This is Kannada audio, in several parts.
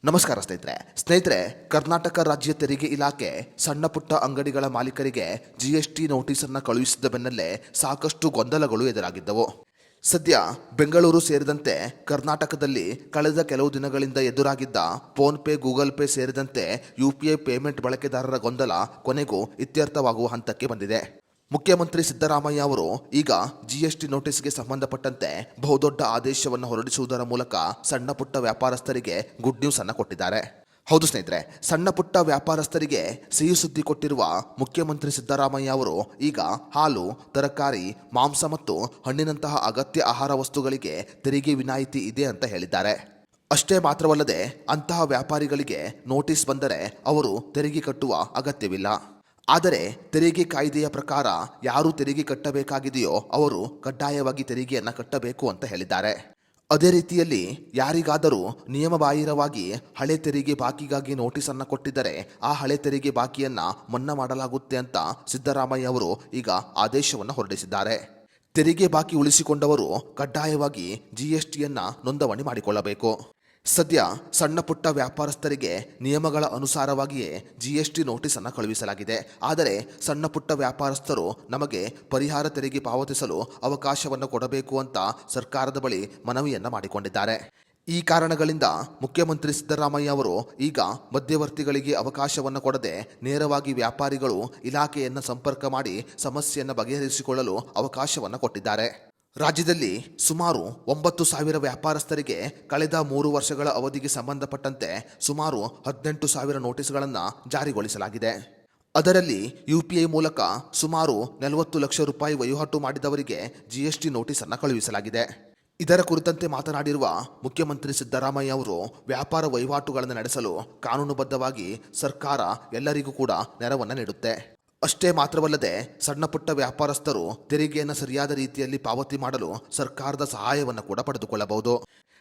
ನಮಸ್ಕಾರ ಸ್ನೇಹಿತರೆ ಕರ್ನಾಟಕ ರಾಜ್ಯ ತೆರಿಗೆ ಇಲಾಖೆ ಸಣ್ಣ ಪುಟ್ಟ ಅಂಗಡಿಗಳ ಮಾಲೀಕರಿಗೆ ಜಿಎಸ್ಟಿ ನೋಟಿಸ್ ಅನ್ನು ಕಳುಹಿಸಿದ ಬೆನ್ನಲ್ಲೇ ಸಾಕಷ್ಟು ಗೊಂದಲಗಳು ಎದುರಾಗಿದ್ದವು. ಸದ್ಯ ಬೆಂಗಳೂರು ಸೇರಿದಂತೆ ಕರ್ನಾಟಕದಲ್ಲಿ ಕಳೆದ ಕೆಲವು ದಿನಗಳಿಂದ ಎದುರಾಗಿದ್ದ ಫೋನ್ ಪೇ, ಗೂಗಲ್ ಪೇ ಸೇರಿದಂತೆ ಯುಪಿಐ ಪೇಮೆಂಟ್ ಬಳಕೆದಾರರ ಗೊಂದಲ ಕೊನೆಗೂ ಇತ್ಯರ್ಥವಾಗುವ ಹಂತಕ್ಕೆ ಬಂದಿದೆ. ಮುಖ್ಯಮಂತ್ರಿ ಸಿದ್ದರಾಮಯ್ಯ ಅವರು ಈಗ ಜಿಎಸ್ಟಿ ನೋಟಿಸ್ಗೆ ಸಂಬಂಧಪಟ್ಟಂತೆ ಬಹುದೊಡ್ಡ ಆದೇಶವನ್ನು ಹೊರಡಿಸುವುದರ ಮೂಲಕ ಸಣ್ಣ ಪುಟ್ಟ ವ್ಯಾಪಾರಸ್ಥರಿಗೆ ಗುಡ್ ನ್ಯೂಸ್ ಅನ್ನು ಕೊಟ್ಟಿದ್ದಾರೆ. ಹೌದು ಸ್ನೇಹಿತರೆ, ಸಣ್ಣ ಪುಟ್ಟ ವ್ಯಾಪಾರಸ್ಥರಿಗೆ ಸಿಹಿ ಸುದ್ದಿ ಕೊಟ್ಟಿರುವ ಮುಖ್ಯಮಂತ್ರಿ ಸಿದ್ದರಾಮಯ್ಯ ಅವರು ಈಗ ಹಾಲು, ತರಕಾರಿ, ಮಾಂಸ ಮತ್ತು ಹಣ್ಣಿನಂತಹ ಅಗತ್ಯ ಆಹಾರ ವಸ್ತುಗಳಿಗೆ ತೆರಿಗೆ ವಿನಾಯಿತಿ ಇದೆ ಅಂತ ಹೇಳಿದ್ದಾರೆ. ಅಷ್ಟೇ ಮಾತ್ರವಲ್ಲದೆ ಅಂತಹ ವ್ಯಾಪಾರಿಗಳಿಗೆ ನೋಟಿಸ್ ಬಂದರೆ ಅವರು ತೆರಿಗೆ ಕಟ್ಟುವ ಅಗತ್ಯವಿಲ್ಲ. ಆದರೆ ತೆರಿಗೆ ಕಾಯ್ದೆಯ ಪ್ರಕಾರ ಯಾರು ತೆರಿಗೆ ಕಟ್ಟಬೇಕಾಗಿದೆಯೋ ಅವರು ಕಡ್ಡಾಯವಾಗಿ ತೆರಿಗೆಯನ್ನು ಕಟ್ಟಬೇಕು ಅಂತ ಹೇಳಿದ್ದಾರೆ. ಅದೇ ರೀತಿಯಲ್ಲಿ ಯಾರಿಗಾದರೂ ನಿಯಮಬಾಹಿರವಾಗಿ ಹಳೆ ತೆರಿಗೆ ಬಾಕಿಗಾಗಿ ನೋಟಿಸ್ ಅನ್ನು ಕೊಟ್ಟಿದ್ದರೆ ಆ ಹಳೆ ತೆರಿಗೆ ಬಾಕಿಯನ್ನ ಮನ್ನಾ ಮಾಡಲಾಗುತ್ತೆ ಅಂತ ಸಿದ್ದರಾಮಯ್ಯ ಅವರು ಈಗ ಆದೇಶವನ್ನು ಹೊರಡಿಸಿದ್ದಾರೆ. ತೆರಿಗೆ ಬಾಕಿ ಉಳಿಸಿಕೊಂಡವರು ಕಡ್ಡಾಯವಾಗಿ ಜಿಎಸ್ಟಿಯನ್ನ ನೋಂದಣಿ ಮಾಡಿಕೊಳ್ಳಬೇಕು. ಸದ್ಯ ಸಣ್ಣ ಪುಟ್ಟ ವ್ಯಾಪಾರಸ್ಥರಿಗೆ ನಿಯಮಗಳ ಅನುಸಾರವಾಗಿಯೇ ಜಿಎಸ್ಟಿ ನೋಟಿಸ್ ಅನ್ನು ಕಳುಹಿಸಲಾಗಿದೆ. ಆದರೆ ಸಣ್ಣ ಪುಟ್ಟ ವ್ಯಾಪಾರಸ್ಥರು ನಮಗೆ ಪರಿಹಾರ ತೆರಿಗೆ ಪಾವತಿಸಲು ಅವಕಾಶವನ್ನು ಕೊಡಬೇಕು ಅಂತ ಸರ್ಕಾರದ ಬಳಿ ಮನವಿಯನ್ನ ಮಾಡಿಕೊಂಡಿದ್ದಾರೆ. ಈ ಕಾರಣಗಳಿಂದ ಮುಖ್ಯಮಂತ್ರಿ ಸಿದ್ದರಾಮಯ್ಯ ಅವರು ಈಗ ಮಧ್ಯವರ್ತಿಗಳಿಗೆ ಅವಕಾಶವನ್ನು ಕೊಡದೆ ನೇರವಾಗಿ ವ್ಯಾಪಾರಿಗಳು ಇಲಾಖೆಯನ್ನು ಸಂಪರ್ಕ ಮಾಡಿ ಸಮಸ್ಯೆಯನ್ನು ಬಗೆಹರಿಸಿಕೊಳ್ಳಲು ಅವಕಾಶವನ್ನು ಕೊಟ್ಟಿದ್ದಾರೆ. ರಾಜ್ಯದಲ್ಲಿ ಸುಮಾರು 9,000 ವ್ಯಾಪಾರಸ್ಥರಿಗೆ ಕಳೆದ 3 ವರ್ಷಗಳ ಅವಧಿಗೆ ಸಂಬಂಧಪಟ್ಟಂತೆ ಸುಮಾರು 18,000 ನೋಟಿಸ್ಗಳನ್ನು ಜಾರಿಗೊಳಿಸಲಾಗಿದೆ. ಅದರಲ್ಲಿ ಯುಪಿಐ ಮೂಲಕ ಸುಮಾರು 40 ಲಕ್ಷ ರೂಪಾಯಿ ವಹಿವಾಟು ಮಾಡಿದವರಿಗೆ ಜಿಎಸ್ಟಿ ನೋಟಿಸ್ ಅನ್ನು ಕಳುಹಿಸಲಾಗಿದೆ. ಇದರ ಕುರಿತಂತೆ ಮಾತನಾಡಿರುವ ಮುಖ್ಯಮಂತ್ರಿ ಸಿದ್ದರಾಮಯ್ಯ ಅವರು ವ್ಯಾಪಾರ ವಹಿವಾಟುಗಳನ್ನು ನಡೆಸಲು ಕಾನೂನುಬದ್ಧವಾಗಿ ಸರ್ಕಾರ ಎಲ್ಲರಿಗೂ ಕೂಡ ನೆರವನ್ನು ನೀಡುತ್ತೆ. ಅಷ್ಟೇ ಮಾತ್ರವಲ್ಲದೆ ಸಣ್ಣ ಪುಟ್ಟ ವ್ಯಾಪಾರಸ್ಥರು ತೆರಿಗೆಯನ್ನು ಸರಿಯಾದ ರೀತಿಯಲ್ಲಿ ಪಾವತಿ ಮಾಡಲು ಸರ್ಕಾರದ ಸಹಾಯವನ್ನು ಕೂಡ ಪಡೆದುಕೊಳ್ಳಬಹುದು.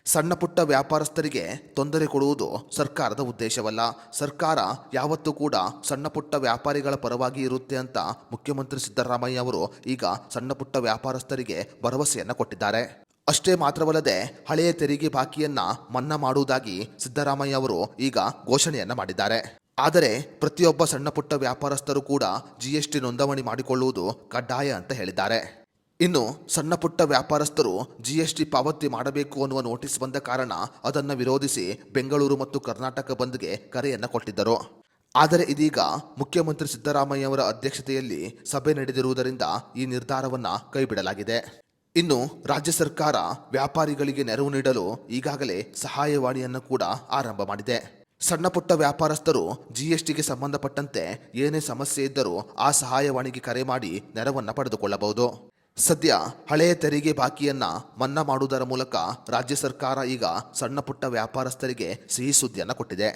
ಸಣ್ಣ ಪುಟ್ಟ ವ್ಯಾಪಾರಸ್ಥರಿಗೆ ತೊಂದರೆ ಕೊಡುವುದು ಸರ್ಕಾರದ ಉದ್ದೇಶವಲ್ಲ. ಸರ್ಕಾರ ಯಾವತ್ತೂ ಕೂಡ ಸಣ್ಣ ಪುಟ್ಟ ವ್ಯಾಪಾರಿಗಳ ಪರವಾಗಿ ಇರುತ್ತೆ ಅಂತ ಮುಖ್ಯಮಂತ್ರಿ ಸಿದ್ದರಾಮಯ್ಯ ಅವರು ಈಗ ಸಣ್ಣ ಪುಟ್ಟ ವ್ಯಾಪಾರಸ್ಥರಿಗೆ ಭರವಸೆಯನ್ನು ಕೊಟ್ಟಿದ್ದಾರೆ. ಅಷ್ಟೇ ಮಾತ್ರವಲ್ಲದೆ ಹಳೆಯ ತೆರಿಗೆ ಬಾಕಿಯನ್ನ ಮನ್ನಾ ಮಾಡುವುದಾಗಿ ಸಿದ್ದರಾಮಯ್ಯ ಅವರು ಈಗ ಘೋಷಣೆಯನ್ನ ಮಾಡಿದ್ದಾರೆ. ಆದರೆ ಪ್ರತಿಯೊಬ್ಬ ಸಣ್ಣ ಪುಟ್ಟ ವ್ಯಾಪಾರಸ್ಥರು ಕೂಡ ಜಿಎಸ್ಟಿ ನೋಂದಣಿ ಮಾಡಿಕೊಳ್ಳುವುದು ಕಡ್ಡಾಯ ಅಂತ ಹೇಳಿದ್ದಾರೆ. ಇನ್ನು ಸಣ್ಣ ಪುಟ್ಟ ವ್ಯಾಪಾರಸ್ಥರು ಜಿಎಸ್ಟಿ ಪಾವತಿ ಮಾಡಬೇಕು ಅನ್ನುವ ನೋಟಿಸ್ ಬಂದ ಕಾರಣ ಅದನ್ನು ವಿರೋಧಿಸಿ ಬೆಂಗಳೂರು ಮತ್ತು ಕರ್ನಾಟಕ ಬಂದ್ಗೆ ಕರೆಯನ್ನು ಕೊಟ್ಟಿದ್ದರು. ಆದರೆ ಇದೀಗ ಮುಖ್ಯಮಂತ್ರಿ ಸಿದ್ದರಾಮಯ್ಯ ಅವರ ಅಧ್ಯಕ್ಷತೆಯಲ್ಲಿ ಸಭೆ ನಡೆದಿರುವುದರಿಂದ ಈ ನಿರ್ಧಾರವನ್ನು ಕೈಬಿಡಲಾಗಿದೆ. ಇನ್ನು ರಾಜ್ಯ ಸರ್ಕಾರ ವ್ಯಾಪಾರಿಗಳಿಗೆ ನೆರವು ನೀಡಲು ಈಗಾಗಲೇ ಸಹಾಯವಾಣಿಯನ್ನು ಕೂಡ ಆರಂಭ ಮಾಡಿದೆ. ಸಣ್ಣ ಪುಟ್ಟ ವ್ಯಾಪಾರಸ್ಥರು ಜಿಎಸ್ಟಿಗೆ ಸಂಬಂಧಪಟ್ಟಂತೆ ಏನೇ ಸಮಸ್ಯೆ ಇದ್ದರೂ ಆ ಸಹಾಯವಾಣಿಗೆ ಕರೆ ಮಾಡಿ ನೆರವನ್ನು ಪಡೆದುಕೊಳ್ಳಬಹುದು. ಸದ್ಯ ಹಳೆಯ ತೆರಿಗೆ ಬಾಕಿಯನ್ನ ಮನ್ನಾ ಮಾಡುವುದರ ಮೂಲಕ ರಾಜ್ಯ ಸರ್ಕಾರ ಈಗ ಸಣ್ಣ ಪುಟ್ಟ ವ್ಯಾಪಾರಸ್ಥರಿಗೆ ಸಿಹಿ ಸುದ್ದಿಯನ್ನು ಕೊಟ್ಟಿದೆ.